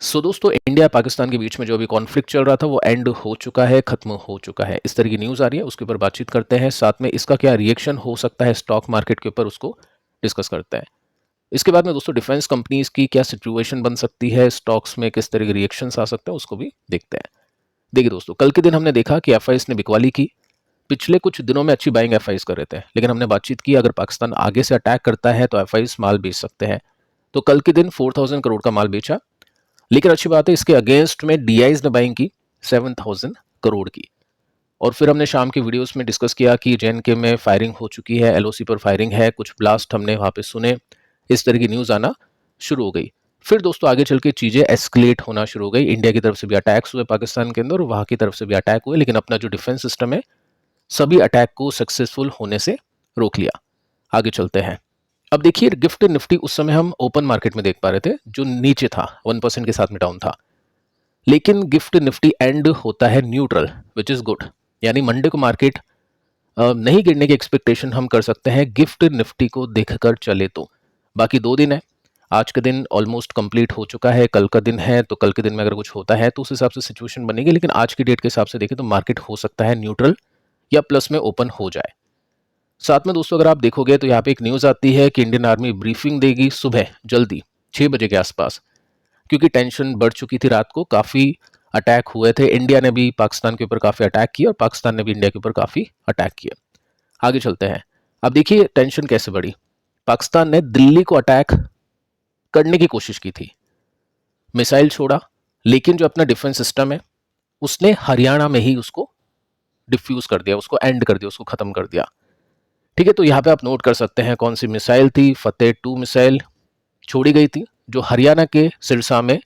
दोस्तों, इंडिया पाकिस्तान के बीच में जो अभी कॉन्फ्लिक्ट चल रहा था वो एंड हो चुका है, खत्म हो चुका है। इस तरह की न्यूज़ आ रही है, उसके ऊपर बातचीत करते हैं। साथ में इसका क्या रिएक्शन हो सकता है स्टॉक मार्केट के ऊपर, उसको डिस्कस करते हैं। इसके बाद में दोस्तों डिफेंस कंपनीज की क्या सिचुएशन बन सकती है, स्टॉक्स में किस तरह के रिएक्शंस आ सकते हैं, उसको भी देखते हैं। देखिए दोस्तों, कल के दिन हमने देखा कि एफआईएस ने बिकवाली की। पिछले कुछ दिनों में अच्छी बाइंग एफआईएस कर रहे थे, लेकिन हमने बातचीत की अगर पाकिस्तान आगे से अटैक करता है तो एफआईएस माल बेच सकते हैं। तो कल के दिन 4000 करोड़ का माल बेचा। लेकिन अच्छी बात है, इसके अगेंस्ट में डीआईज ने बाइंग की 7000 करोड़ की। और फिर हमने शाम की वीडियोस में डिस्कस किया कि जेएनके में फायरिंग हो चुकी है, एलओसी पर फायरिंग है, कुछ ब्लास्ट हमने वहां पे सुने। इस तरह की न्यूज़ आना शुरू हो गई। फिर दोस्तों आगे चल के चीज़ें एस्केलेट होना शुरू हो गई। इंडिया की तरफ से भी अटैक्स हुए पाकिस्तान के अंदर, और वहां की तरफ से भी अटैक हुए, लेकिन अपना जो डिफेंस सिस्टम है सभी अटैक को सक्सेसफुल होने से रोक लिया। आगे चलते हैं। अब देखिए, गिफ्ट निफ्टी उस समय हम ओपन मार्केट में देख पा रहे थे, जो नीचे था, 1% के साथ में डाउन था। लेकिन गिफ्ट निफ्टी एंड होता है न्यूट्रल, विच इज गुड। यानी मंडे को मार्केट नहीं गिरने की एक्सपेक्टेशन हम कर सकते हैं गिफ्ट निफ्टी को देखकर चले तो। बाकी 2 दिन है, आज का दिन ऑलमोस्ट कंप्लीट हो चुका है, कल का दिन है, तो कल के दिन में अगर कुछ होता है तो उस हिसाब से सिचुएशन बनेगी। लेकिन आज की डेट के हिसाब से देखें तो मार्केट हो सकता है न्यूट्रल या प्लस में ओपन हो जाए। साथ में दोस्तों अगर आप देखोगे तो यहाँ पे एक न्यूज़ आती है कि इंडियन आर्मी ब्रीफिंग देगी सुबह जल्दी 6 बजे के आसपास, क्योंकि टेंशन बढ़ चुकी थी। रात को काफ़ी अटैक हुए थे, इंडिया ने भी पाकिस्तान के ऊपर काफ़ी अटैक किया और पाकिस्तान ने भी इंडिया के ऊपर काफ़ी अटैक किया। आगे चलते हैं। अब देखिए टेंशन कैसे बढ़ी। पाकिस्तान ने दिल्ली को अटैक करने की कोशिश की थी, मिसाइल छोड़ा, लेकिन जो अपना डिफेंस सिस्टम है उसने हरियाणा में ही उसको डिफ्यूज कर दिया, उसको एंड कर दिया, उसको खत्म कर दिया। ठीक है, तो यहाँ पे आप नोट कर सकते हैं कौन सी मिसाइल थी। फतेह 2 मिसाइल छोड़ी गई थी, जो हरियाणा के सिरसा में,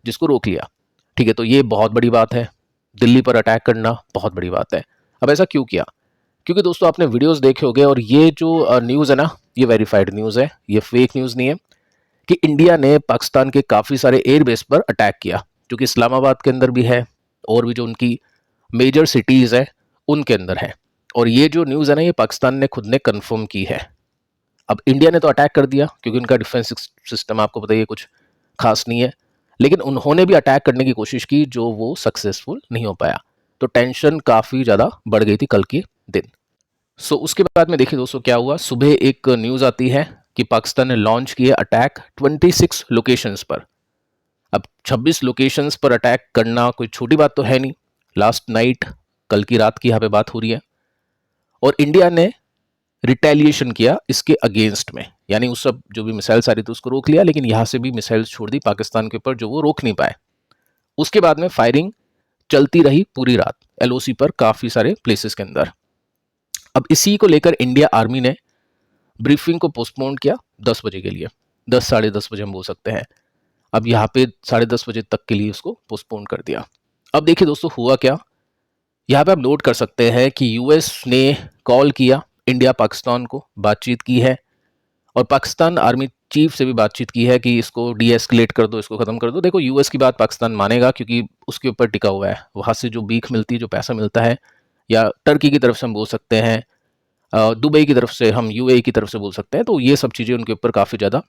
जिसको रोक लिया। ठीक है, तो ये बहुत बड़ी बात है, दिल्ली पर अटैक करना बहुत बड़ी बात है। अब ऐसा क्यों किया? क्योंकि दोस्तों आपने वीडियोस देखे होंगे, और ये जो न्यूज़ है ना, ये वेरीफाइड न्यूज़ है, ये फेक न्यूज़ नहीं है, कि इंडिया ने पाकिस्तान के काफ़ी सारे एयरबेस पर अटैक किया, जो कि इस्लामाबाद के अंदर भी है और भी जो उनकी मेजर सिटीज़ है उनके अंदर है। और ये जो न्यूज़ है ना, ये पाकिस्तान ने खुद ने कंफर्म की है। अब इंडिया ने तो अटैक कर दिया, क्योंकि उनका डिफेंस सिस्टम आपको पता ही है कुछ खास नहीं है, लेकिन उन्होंने भी अटैक करने की कोशिश की, जो वो सक्सेसफुल नहीं हो पाया। तो टेंशन काफ़ी ज़्यादा बढ़ गई थी कल के दिन। उसके बाद में देखिए दोस्तों क्या हुआ। सुबह एक न्यूज़ आती है कि पाकिस्तान ने लॉन्च किए अटैक 26 लोकेशंस पर। अब 26 लोकेशंस पर अटैक करना कोई छोटी बात तो है नहीं। लास्ट नाइट, कल की रात की यहाँ पे बात हो रही है, और इंडिया ने रिटेलिएशन किया इसके अगेंस्ट में। यानी उस सब जो भी मिसाइल्स आ रही थी उसको रोक लिया, लेकिन यहां से भी मिसाइल्स छोड़ दी पाकिस्तान के ऊपर, जो वो रोक नहीं पाए। उसके बाद में फायरिंग चलती रही पूरी रात एलओसी पर, काफी सारे प्लेसेस के अंदर। अब इसी को लेकर इंडिया आर्मी ने ब्रीफिंग को पोस्टपोन किया 10 बजे के लिए, 10 साढ़े 10 बजे हम बोल सकते हैं। अब यहाँ पे 10:30 बजे तक के लिए उसको पोस्टपोन कर दिया। अब देखिए दोस्तों हुआ क्या। यहाँ पे आप नोट कर सकते हैं कि यूएस ने कॉल किया इंडिया पाकिस्तान को, बातचीत की है, और पाकिस्तान आर्मी चीफ से भी बातचीत की है कि इसको डी एस्केलेट कर दो, इसको खत्म कर दो। देखो यूएस की बात पाकिस्तान मानेगा, क्योंकि उसके ऊपर टिका हुआ है, वहां से जो बीख मिलती है, जो पैसा मिलता है, या टर्की की तरफ से हम बोल सकते हैं, दुबई की तरफ से, हम यूएई की तरफ से बोल सकते हैं, तो ये सब चीज़ें उनके ऊपर काफ़ी ज़्यादा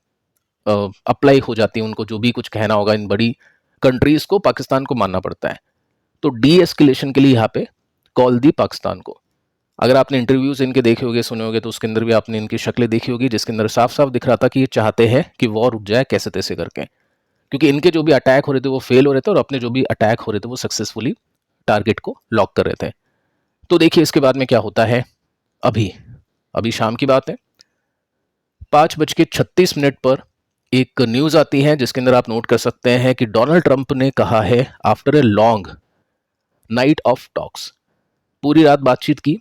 अप्लाई हो जाती है। उनको जो भी कुछ कहना होगा इन बड़ी कंट्रीज़ को, पाकिस्तान को मानना पड़ता है। तो डी एस्केलेशन के लिए यहाँ पे कॉल दी पाकिस्तान को। अगर आपने इंटरव्यूज इनके देखे होंगे, सुने होंगे, तो उसके अंदर भी आपने इनकी शक्लें देखी होगी, जिसके अंदर साफ साफ दिख रहा था कि ये चाहते हैं कि वॉर रुक जाए कैसे तैसे करके, क्योंकि इनके जो भी अटैक हो रहे थे वो फेल हो रहे थे, और अपने जो भी अटैक हो रहे थे वो सक्सेसफुली टारगेट को लॉक कर रहे थे। तो देखिए इसके बाद में क्या होता है। अभी अभी शाम की बात है, 5:36 पर एक न्यूज आती है, जिसके अंदर आप नोट कर सकते हैं कि डोनाल्ड ट्रंप ने कहा है, after a long night of talks, पूरी रात बातचीत की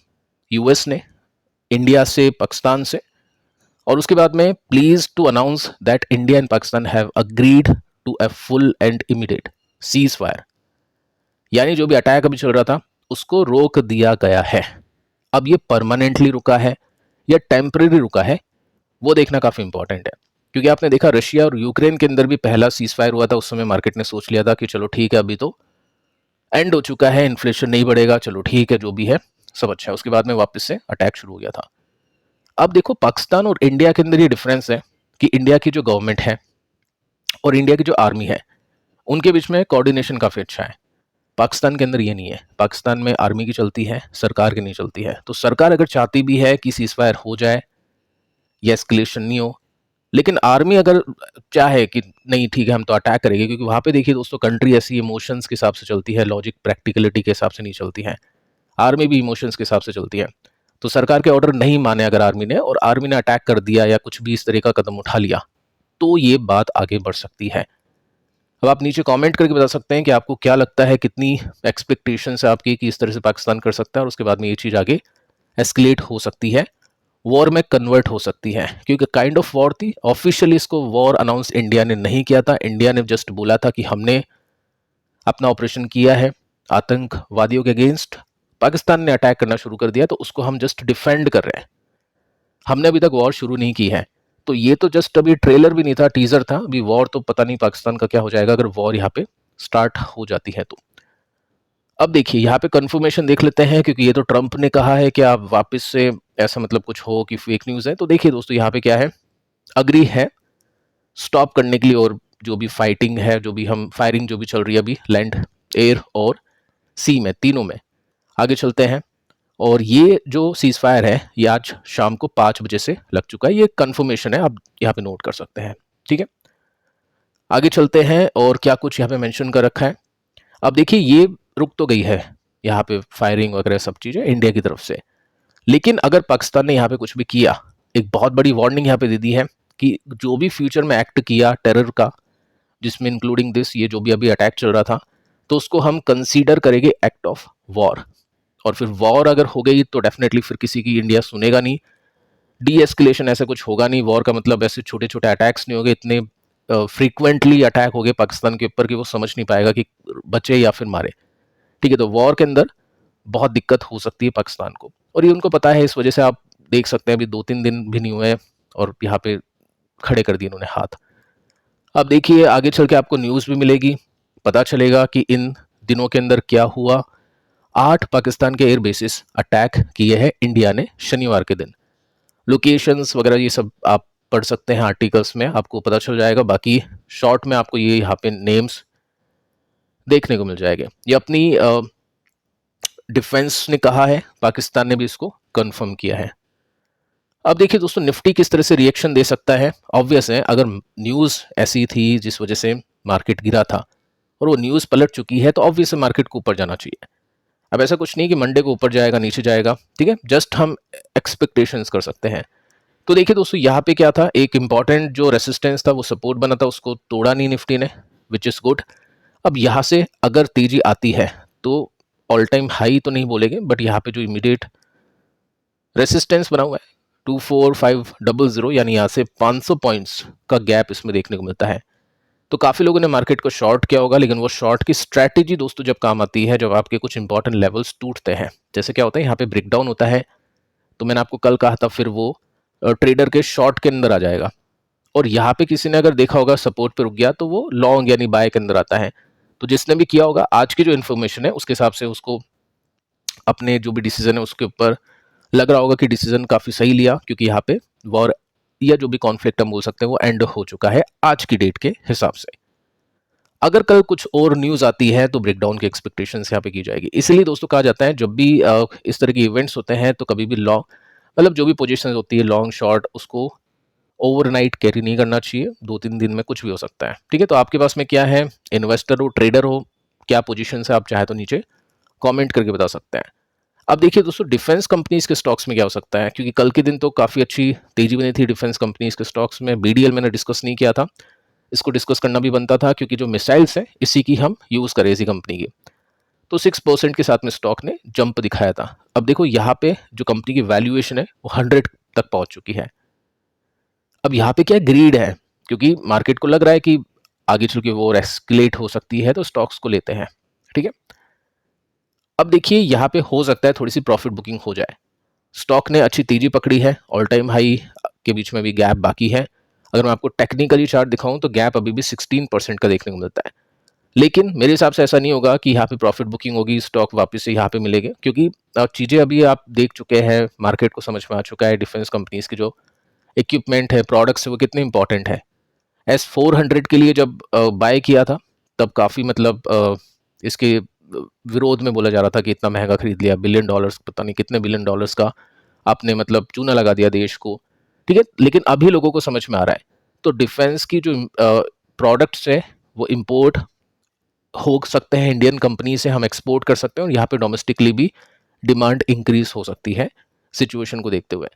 यूएस ने इंडिया से, पाकिस्तान से, और उसके बाद में pleased to announce that India and Pakistan have agreed to a full and immediate ceasefire. यानी जो भी अटैक अभी चल रहा था उसको रोक दिया गया है। अब ये परमानेंटली रुका है या टेम्परेरी रुका है, वो देखना काफी इंपॉर्टेंट है। क्योंकि आपने देखा रशिया और यूक्रेन के अंदर भी पहला सीज फायर हुआ था, उस समय मार्केट ने सोच लिया था कि चलो ठीक है, अभी तो एंड हो चुका है, इन्फ्लेशन नहीं बढ़ेगा, चलो ठीक है, जो भी है सब अच्छा है। उसके बाद में वापस से अटैक शुरू हो गया था। अब देखो पाकिस्तान और इंडिया के अंदर ये डिफरेंस है कि इंडिया की जो गवर्नमेंट है और इंडिया की जो आर्मी है, उनके बीच में कोऑर्डिनेशन काफ़ी अच्छा है। पाकिस्तान के अंदर ये नहीं है। पाकिस्तान में आर्मी की चलती है, सरकार की नहीं चलती है। तो सरकार अगर चाहती भी है कि सीज़फायर हो जाए या एस्केलेशन नहीं हो, लेकिन आर्मी अगर चाहे कि नहीं ठीक है हम तो अटैक करेंगे, क्योंकि वहाँ पे देखिए दोस्तों कंट्री ऐसी इमोशंस के हिसाब से चलती है, लॉजिक प्रैक्टिकलिटी के हिसाब से नहीं चलती है। आर्मी भी इमोशंस के हिसाब से चलती है। तो सरकार के ऑर्डर नहीं माने अगर आर्मी ने, और आर्मी ने अटैक कर दिया या कुछ भी इस तरह का कदम उठा लिया, तो ये बात आगे बढ़ सकती है। अब आप नीचे कमेंट करके बता सकते हैं कि आपको क्या लगता है, कितनी एक्सपेक्टेशंस है आपकी कि इस तरह से पाकिस्तान कर सकता है और उसके बाद में ये चीज़ आगे एस्केलेट हो सकती है, वॉर में कन्वर्ट हो सकती है। क्योंकि काइंड ऑफ वॉर थी, ऑफिशियली इसको वॉर अनाउंस इंडिया ने नहीं किया था। इंडिया ने जस्ट बोला था कि हमने अपना ऑपरेशन किया है आतंकवादियों के अगेंस्ट, पाकिस्तान ने अटैक करना शुरू कर दिया तो उसको हम जस्ट डिफेंड कर रहे हैं, हमने अभी तक वॉर शुरू नहीं की है। तो ये तो जस्ट अभी ट्रेलर भी नहीं था, टीजर था। अभी वॉर तो पता नहीं पाकिस्तान का क्या हो जाएगा अगर वॉर यहाँ पे स्टार्ट हो जाती है तो। अब देखिए यहाँ पे कंफर्मेशन देख लेते हैं, क्योंकि ये तो ट्रंप ने कहा है कि आप वापस से ऐसा मतलब कुछ हो कि फेक न्यूज़ है। तो देखिए दोस्तों यहाँ पे क्या है, अग्री है स्टॉप करने के लिए, और जो भी फाइटिंग है, जो भी हम फायरिंग जो भी चल रही है अभी लैंड, एयर और सी में, तीनों में आगे चलते हैं। और ये जो सीज फायर है ये आज शाम को 5 बजे से लग चुका है, ये कंफर्मेशन है, आप यहाँ पे नोट कर सकते हैं। ठीक है, आगे चलते हैं और क्या कुछ यहाँ पे मेंशन कर रखा है। अब देखिए ये रुक तो गई है यहाँ पे फायरिंग वगैरह सब चीज़ें इंडिया की तरफ से, लेकिन अगर पाकिस्तान ने यहाँ पे कुछ भी किया, एक बहुत बड़ी वार्निंग यहाँ पे दे दी है कि जो भी फ्यूचर में एक्ट किया टेरर का, जिसमें इंक्लूडिंग दिस, ये जो भी अभी अटैक चल रहा था, तो उसको हम कंसीडर करेंगे एक्ट ऑफ वॉर। और फिर वॉर अगर हो गई तो डेफिनेटली फिर किसी की इंडिया सुनेगा नहीं, डी एस्केलेशन ऐसा कुछ होगा नहीं। वॉर का मतलब ऐसे छोटे छोटे अटैक्स नहीं होंगे, इतने फ्रीक्वेंटली अटैक हो गए पाकिस्तान के ऊपर कि वो समझ नहीं पाएगा कि बचे या फिर मारे। ठीक है, तो वॉर के अंदर बहुत दिक्कत हो सकती है पाकिस्तान को, और ये उनको पता है। इस वजह से आप देख सकते हैं अभी 2-3 दिन भी नहीं हुए और यहाँ पे खड़े कर दिए उन्होंने हाथ। अब देखिए आगे चल के आपको न्यूज़ भी मिलेगी, पता चलेगा कि इन दिनों के अंदर क्या हुआ। 8 पाकिस्तान के एयर बेसिस अटैक किए हैं इंडिया ने शनिवार के दिन। लोकेशंस वगैरह ये सब आप पढ़ सकते हैं आर्टिकल्स में, आपको पता चल जाएगा। बाकी शॉर्ट में आपको ये यहाँ पे नेम्स देखने को मिल जाएंगे। ये अपनी डिफेंस ने कहा है, पाकिस्तान ने भी इसको कंफर्म किया है। अब देखिए दोस्तों निफ्टी किस तरह से रिएक्शन दे सकता है। ऑब्वियस है, अगर न्यूज़ ऐसी थी जिस वजह से मार्केट गिरा था और वो न्यूज़ पलट चुकी है, तो ऑब्वियस मार्केट को ऊपर जाना चाहिए। अब ऐसा कुछ नहीं कि मंडे को ऊपर जाएगा नीचे जाएगा, ठीक है, जस्ट हम एक्सपेक्टेशंस कर सकते हैं। तो देखिए दोस्तों यहाँ पे क्या था, एक इंपॉर्टेंट जो रेसिस्टेंस था वो सपोर्ट बना था, उसको तोड़ा नहीं निफ्टी ने, विच इज़ गुड। अब यहाँ से अगर तेजी आती है तो ऑल टाइम हाई तो नहीं बोलेंगे, बट यहाँ पे जो इमीडिएट रेसिस्टेंस बना हुआ है 24500, यानी यहाँ से 500 पॉइंट्स का गैप इसमें देखने को मिलता है। तो काफ़ी लोगों ने मार्केट को शॉर्ट किया होगा, लेकिन वो शॉर्ट की स्ट्रैटेजी दोस्तों जब काम आती है, जब आपके कुछ इंपॉर्टेंट लेवल्स टूटते हैं, जैसे क्या होता है यहाँ पे ब्रेकडाउन होता है, तो मैंने आपको कल कहा था फिर वो ट्रेडर के शॉर्ट के अंदर आ जाएगा। और यहाँ पे किसी ने अगर देखा होगा सपोर्ट पे रुक गया तो वो लॉन्ग यानी बाय के अंदर आता है। तो जिसने भी किया होगा आज की जो इन्फॉर्मेशन है उसके हिसाब से उसको अपने जो भी डिसीजन है उसके ऊपर लग रहा होगा कि डिसीजन काफ़ी सही लिया, क्योंकि यहाँ पे वॉर या जो भी कॉन्फ्लिक्ट हम बोल सकते हैं वो एंड हो चुका है आज की डेट के हिसाब से। अगर कल कुछ और न्यूज़ आती है तो ब्रेकडाउन की एक्सपेक्टेशंस यहाँ पे की जाएगी। इसलिए दोस्तों कहा जाता है जब भी इस तरह के इवेंट्स होते हैं तो कभी भी लॉन्ग मतलब जो भी पोजीशंस होती है लॉन्ग शॉर्ट, उसको ओवरनाइट कैरी नहीं करना चाहिए। 2-3 दिन में कुछ भी हो सकता है। ठीक है, तो आपके पास में क्या है, इन्वेस्टर हो, ट्रेडर हो, क्या पोजीशन है, आप चाहे तो नीचे कमेंट करके बता सकते हैं। अब देखिए दोस्तों डिफेंस कंपनीज के स्टॉक्स में क्या हो सकता है, क्योंकि कल के दिन तो काफ़ी अच्छी तेजी बनी थी डिफेंस कंपनीज के स्टॉक्स में। बीडीएल मैंने डिस्कस नहीं किया था, इसको डिस्कस करना भी बनता था, क्योंकि जो मिसाइल्स हैं इसी की हम यूज़ करें, इसी कंपनी की। तो 6% के साथ में स्टॉक ने जंप दिखाया था। अब देखो यहाँ पे जो कंपनी की वैल्यूएशन है वो 100 तक पहुंच चुकी है। अब यहाँ पे क्या ग्रीड है, क्योंकि मार्केट को लग रहा है कि आगे चल के वो एस्केलेट हो सकती है, तो स्टॉक्स को लेते हैं। ठीक है, अब देखिए यहाँ पे हो सकता है थोड़ी सी प्रॉफिट बुकिंग हो जाए। स्टॉक ने अच्छी तेजी पकड़ी है, ऑल टाइम हाई के बीच में भी गैप बाकी है। अगर मैं आपको टेक्निकली चार्ट दिखाऊं तो गैप अभी भी 16% का देखने को मिलता है। लेकिन मेरे हिसाब से ऐसा नहीं होगा कि यहाँ पे प्रॉफिट बुकिंग होगी, स्टॉक वापस से यहाँ पे मिलेंगे, क्योंकि चीज़ें अभी आप देख चुके हैं, मार्केट को समझ में आ चुका है डिफेंस कंपनीज की जो इक्विपमेंट है, प्रोडक्ट्स है, वो कितने इंपॉर्टेंट है। S400 के लिए जब बाय किया था तब काफ़ी मतलब इसके विरोध में बोला जा रहा था कि इतना महंगा खरीद लिया, बिलियन डॉलर्स, पता नहीं कितने बिलियन डॉलर्स का आपने मतलब चूना लगा दिया देश को, ठीक है। लेकिन अभी लोगों को समझ में आ रहा है। तो डिफेंस की जो प्रोडक्ट्स है वो इंपोर्ट हो सकते हैं इंडियन कंपनी से, हम एक्सपोर्ट कर सकते हैं और यहाँ पे डोमेस्टिकली भी डिमांड इंक्रीज हो सकती है सिचुएशन को देखते हुए।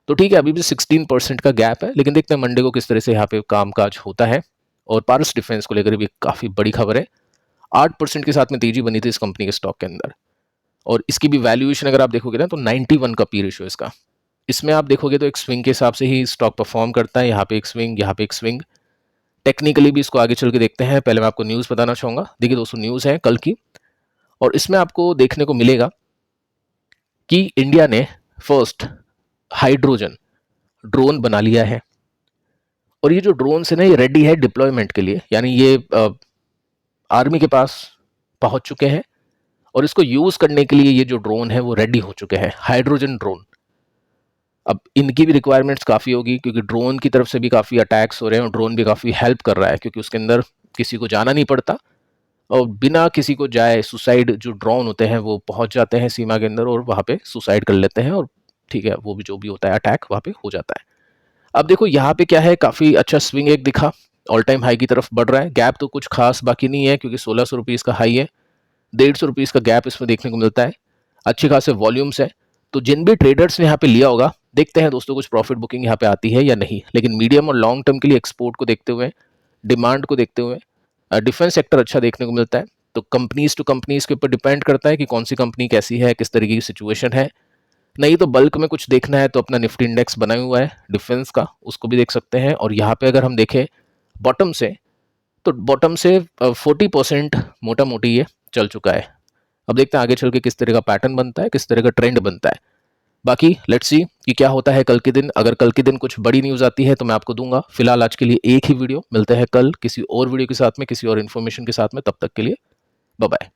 तो ठीक है, अभी भी 16% का गैप है, लेकिन देखते हैं मंडे को किस तरह से यहाँ पे कामकाज होता है। और पारस डिफेंस को लेकर भी काफ़ी बड़ी खबर है, 8% के साथ में तेजी बनी थी इस कंपनी के स्टॉक के अंदर। और इसकी भी वैल्यूएशन अगर आप देखोगे ना तो 91 का पी रेशियो इसका। इसमें आप देखोगे तो एक स्विंग के हिसाब से ही स्टॉक परफॉर्म करता है, यहाँ पे एक स्विंग, यहाँ पे एक स्विंग। टेक्निकली भी इसको आगे चल के देखते हैं। पहले मैं आपको न्यूज़ बताना चाहूँगा। देखिए दोस्तों, न्यूज़ है कल की, और इसमें आपको देखने को मिलेगा कि इंडिया ने फर्स्ट हाइड्रोजन ड्रोन बना लिया है। और ये जो ड्रोन है ना, ये रेडी है डिप्लॉयमेंट के लिए, यानी ये आर्मी के पास पहुंच चुके हैं और इसको यूज करने के लिए ये जो ड्रोन है वो रेडी हो चुके हैं, हाइड्रोजन ड्रोन। अब इनकी भी रिक्वायरमेंट्स काफ़ी होगी क्योंकि ड्रोन की तरफ से भी काफ़ी अटैक्स हो रहे हैं और ड्रोन भी काफ़ी हेल्प कर रहा है क्योंकि उसके अंदर किसी को जाना नहीं पड़ता और बिना किसी को जाए सुसाइड, जो ड्रोन होते हैं वो पहुंच जाते हैं सीमा के अंदर और वहाँ पे सुसाइड कर लेते हैं और ठीक है, वो भी जो भी होता है अटैक वहाँ पे हो जाता है। अब देखो यहाँ पे क्या है, काफ़ी अच्छा स्विंग एक दिखा, ऑल टाइम हाई की तरफ बढ़ रहा है। गैप तो कुछ खास बाकी नहीं है क्योंकि 1600 रुपीज़ का हाई है, 150 रुपीज़ का गैप इसमें देखने को मिलता है। अच्छे खासे वॉल्यूम्स है, तो जिन भी ट्रेडर्स ने यहाँ पे लिया होगा, देखते हैं दोस्तों कुछ प्रॉफिट बुकिंग यहाँ पे आती है या नहीं। लेकिन मीडियम और लॉन्ग टर्म के लिए एक्सपोर्ट को देखते हुए, डिमांड को देखते हुए, डिफेंस सेक्टर अच्छा देखने को मिलता है। तो कंपनीज टू कंपनीज के ऊपर डिपेंड करता है कि कौन सी कंपनी कैसी है, किस तरीके की सिचुएशन है। नहीं तो बल्क में कुछ देखना है तो अपना निफ्टी इंडेक्स बनाया हुआ है डिफेंस का, उसको भी देख सकते हैं। और यहाँ पे अगर हम देखें बॉटम से, तो बॉटम से 40% मोटा मोटी ये चल चुका है। अब देखते हैं आगे चल के किस तरह का पैटर्न बनता है, किस तरह का ट्रेंड बनता है। बाकी लेट्स सी कि क्या होता है कल के दिन। अगर कल के दिन कुछ बड़ी न्यूज़ आती है तो मैं आपको दूंगा। फिलहाल आज के लिए एक ही वीडियो, मिलते हैं कल किसी और वीडियो के साथ में, किसी और इन्फॉर्मेशन के साथ में। तब तक के लिए बाय बाय।